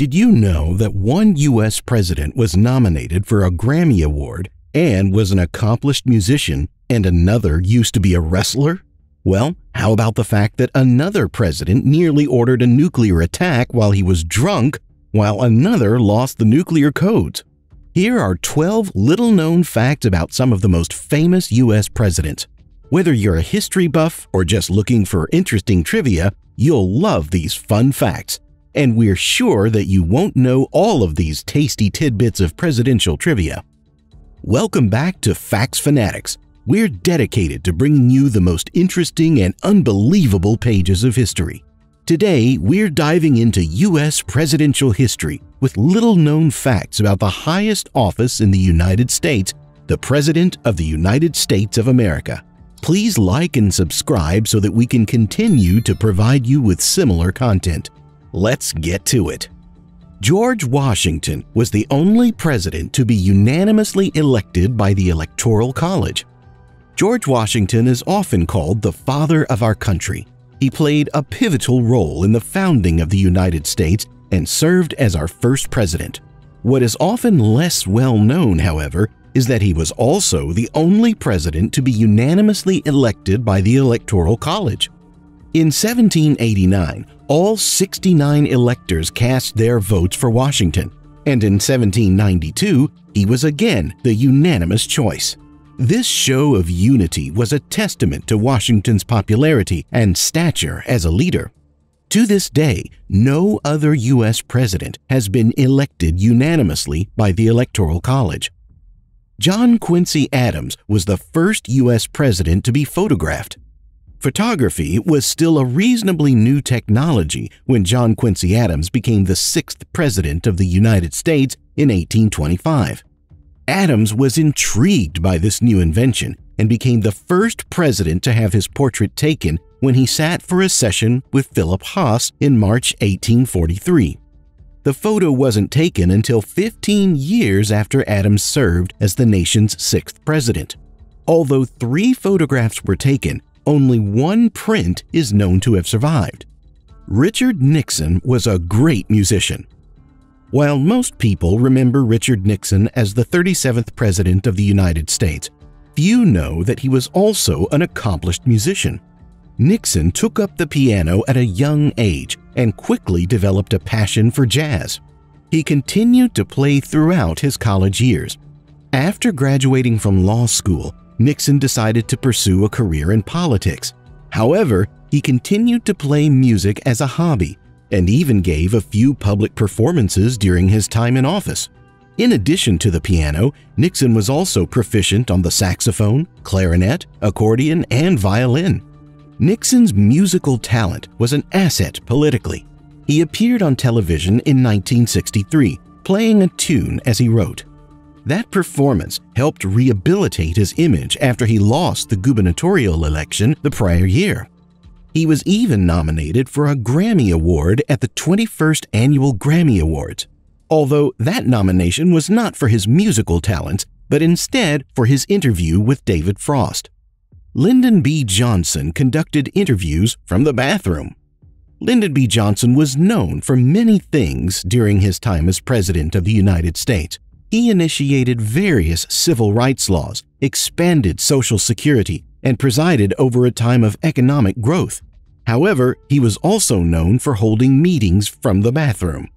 Did you know that one U.S. president was nominated for a Grammy Award and was an accomplished musician, and another used to be a wrestler? Well, how about the fact that another president nearly ordered a nuclear attack while he was drunk, while another lost the nuclear codes? Here are 12 little-known facts about some of the most famous U.S. presidents. Whether you're a history buff or just looking for interesting trivia, you'll love these fun facts. And we're sure that you won't know all of these tasty tidbits of presidential trivia. Welcome back to Facts Fanatics. We're dedicated to bringing you the most interesting and unbelievable pages of history. Today, we're diving into U.S. presidential history with little-known facts about the highest office in the United States, the President of the United States of America. Please like and subscribe so that we can continue to provide you with similar content. Let's get to it. George Washington was the only president to be unanimously elected by the Electoral College. George Washington is often called the father of our country. He played a pivotal role in the founding of the United States and served as our first president. What is often less well known, however, is that he was also the only president to be unanimously elected by the Electoral College. In 1789, all 69 electors cast their votes for Washington, and in 1792, he was again the unanimous choice. This show of unity was a testament to Washington's popularity and stature as a leader. To this day, no other U.S. president has been elected unanimously by the Electoral College. John Quincy Adams was the first U.S. president to be photographed. Photography was still a reasonably new technology when John Quincy Adams became the 6th President of the United States in 1825. Adams was intrigued by this new invention and became the first president to have his portrait taken when he sat for a session with Philip Haas in March 1843. The photo wasn't taken until 15 years after Adams served as the nation's 6th president. Although 3 photographs were taken, only one print is known to have survived. Richard Nixon was a great musician. While most people remember Richard Nixon as the 37th President of the United States, few know that he was also an accomplished musician. Nixon took up the piano at a young age and quickly developed a passion for jazz. He continued to play throughout his college years. After graduating from law school, Nixon decided to pursue a career in politics. However, he continued to play music as a hobby and even gave a few public performances during his time in office. In addition to the piano, Nixon was also proficient on the saxophone, clarinet, accordion, and violin. Nixon's musical talent was an asset politically. He appeared on television in 1963, playing a tune as he wrote. That performance helped rehabilitate his image after he lost the gubernatorial election the prior year. He was even nominated for a Grammy Award at the 21st Annual Grammy Awards, although that nomination was not for his musical talents, but instead for his interview with David Frost. Lyndon B. Johnson conducted interviews from the bathroom. Lyndon B. Johnson was known for many things during his time as President of the United States. He initiated various civil rights laws, expanded Social Security, and presided over a time of economic growth. However, he was also known for holding meetings from the bathroom.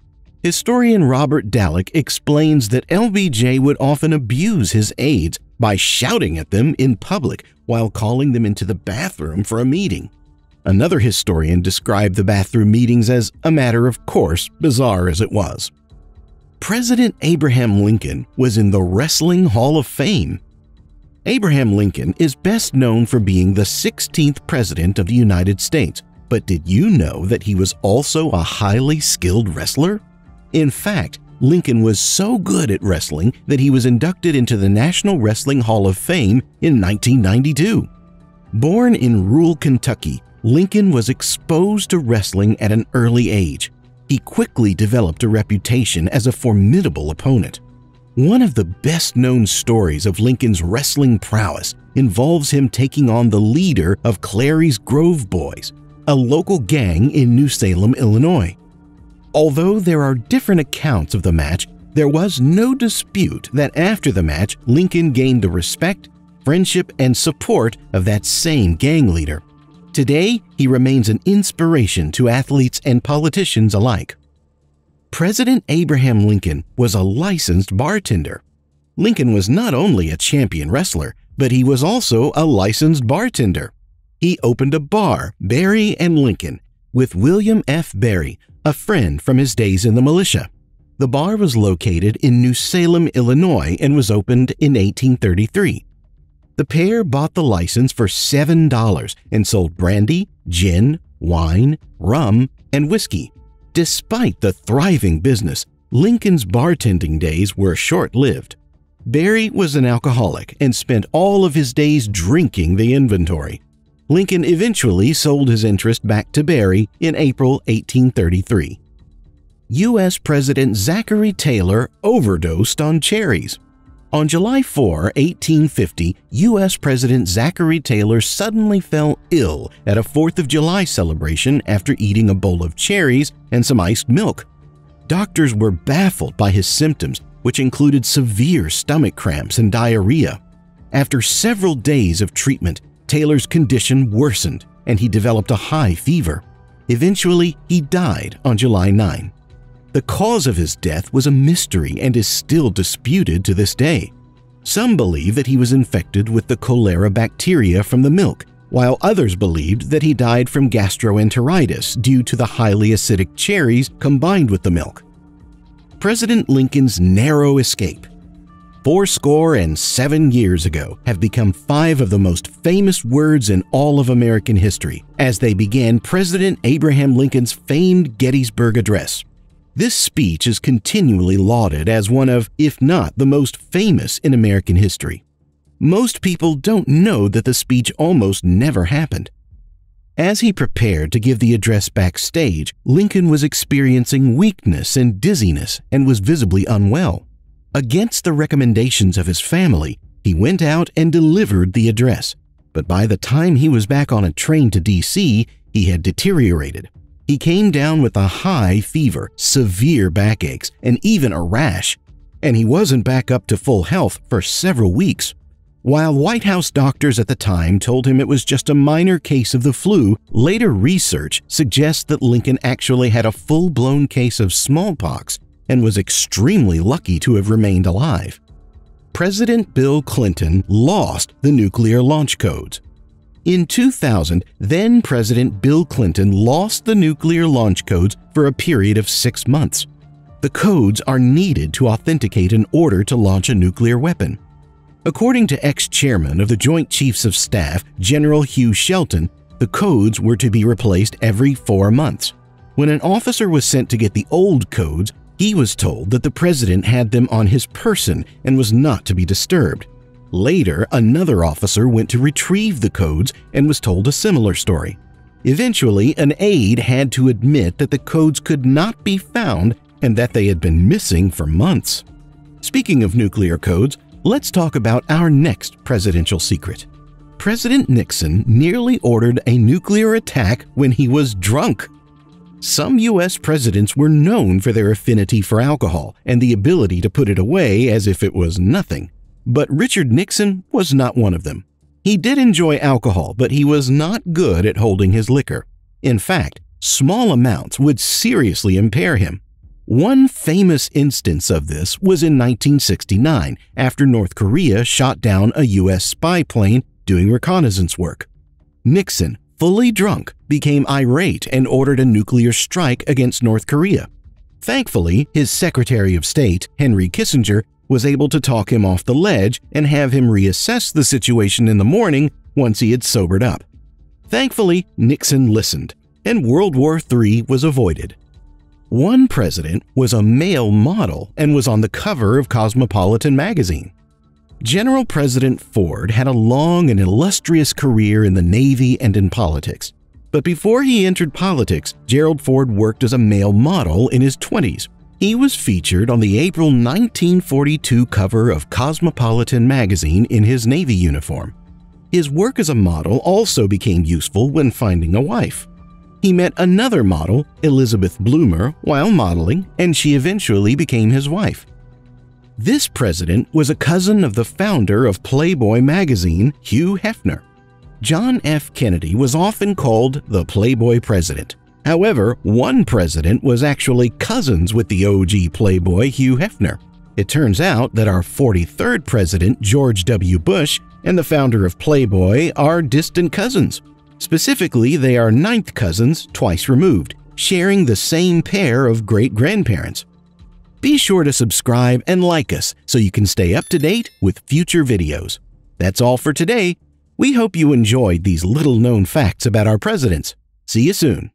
Historian Robert Dallek explains that LBJ would often abuse his aides by shouting at them in public while calling them into the bathroom for a meeting. Another historian described the bathroom meetings as a matter of course, bizarre as it was. President Abraham Lincoln was in the Wrestling Hall of Fame. Abraham Lincoln is best known for being the 16th President of the United States, but did you know that he was also a highly skilled wrestler? In fact, Lincoln was so good at wrestling that he was inducted into the National Wrestling Hall of Fame in 1992. Born in rural Kentucky, Lincoln was exposed to wrestling at an early age. He quickly developed a reputation as a formidable opponent. One of the best-known stories of Lincoln's wrestling prowess involves him taking on the leader of Clary's Grove Boys, a local gang in New Salem, Illinois. Although there are different accounts of the match, there was no dispute that after the match, Lincoln gained the respect, friendship, and support of that same gang leader. Today, he remains an inspiration to athletes and politicians alike. President Abraham Lincoln was a licensed bartender. Lincoln was not only a champion wrestler, but he was also a licensed bartender. He opened a bar, Berry and Lincoln, with William F. Berry, a friend from his days in the militia. The bar was located in New Salem, Illinois, and was opened in 1833. The pair bought the license for $7 and sold brandy, gin, wine, rum, and whiskey. Despite the thriving business, Lincoln's bartending days were short-lived. Berry was an alcoholic and spent all of his days drinking the inventory. Lincoln eventually sold his interest back to Berry in April 1833. U.S. President Zachary Taylor overdosed on cherries. On July 4, 1850, U.S. President Zachary Taylor suddenly fell ill at a 4th of July celebration after eating a bowl of cherries and some iced milk. Doctors were baffled by his symptoms, which included severe stomach cramps and diarrhea. After several days of treatment, Taylor's condition worsened and he developed a high fever. Eventually, he died on July 9. The cause of his death was a mystery and is still disputed to this day. Some believe that he was infected with the cholera bacteria from the milk, while others believed that he died from gastroenteritis due to the highly acidic cherries combined with the milk. President Lincoln's narrow escape. 87 years ago have become 5 of the most famous words in all of American history as they began President Abraham Lincoln's famed Gettysburg Address. This speech is continually lauded as one of, if not the most famous in American history. Most people don't know that the speech almost never happened. As he prepared to give the address backstage, Lincoln was experiencing weakness and dizziness and was visibly unwell. Against the recommendations of his family, he went out and delivered the address. But by the time he was back on a train to D.C., he had deteriorated. He came down with a high fever, severe backaches, and even a rash, and he wasn't back up to full health for several weeks. While White House doctors at the time told him it was just a minor case of the flu, later research suggests that Lincoln actually had a full-blown case of smallpox and was extremely lucky to have remained alive. President Bill Clinton lost the nuclear launch codes. In 2000, then-President Bill Clinton lost the nuclear launch codes for a period of 6 months. The codes are needed to authenticate an order to launch a nuclear weapon. According to ex-chairman of the Joint Chiefs of Staff, General Hugh Shelton, the codes were to be replaced every 4 months. When an officer was sent to get the old codes, he was told that the president had them on his person and was not to be disturbed. Later, another officer went to retrieve the codes and was told a similar story. Eventually, an aide had to admit that the codes could not be found and that they had been missing for months. Speaking of nuclear codes, let's talk about our next presidential secret. President Nixon nearly ordered a nuclear attack when he was drunk. Some U.S. presidents were known for their affinity for alcohol and the ability to put it away as if it was nothing. But Richard Nixon was not one of them. He did enjoy alcohol, but he was not good at holding his liquor. In fact, small amounts would seriously impair him. One famous instance of this was in 1969, after North Korea shot down a U.S. spy plane doing reconnaissance work. Nixon, fully drunk, became irate and ordered a nuclear strike against North Korea. Thankfully, his Secretary of State, Henry Kissinger, was able to talk him off the ledge and have him reassess the situation in the morning once he had sobered up. Thankfully, Nixon listened, and World War III was avoided. One president was a male model and was on the cover of Cosmopolitan magazine. General President Ford had a long and illustrious career in the Navy and in politics. But before he entered politics, Gerald Ford worked as a male model in his 20s. He was featured on the April 1942 cover of Cosmopolitan magazine in his Navy uniform. His work as a model also became useful when finding a wife. He met another model, Elizabeth Bloomer, while modeling, and she eventually became his wife. This president was a cousin of the founder of Playboy magazine, Hugh Hefner. John F. Kennedy was often called the Playboy president. However, one president was actually cousins with the OG Playboy, Hugh Hefner. It turns out that our 43rd president, George W. Bush, and the founder of Playboy are distant cousins. Specifically, they are ninth cousins twice removed, sharing the same pair of great-grandparents. Be sure to subscribe and like us so you can stay up to date with future videos. That's all for today. We hope you enjoyed these little-known facts about our presidents. See you soon.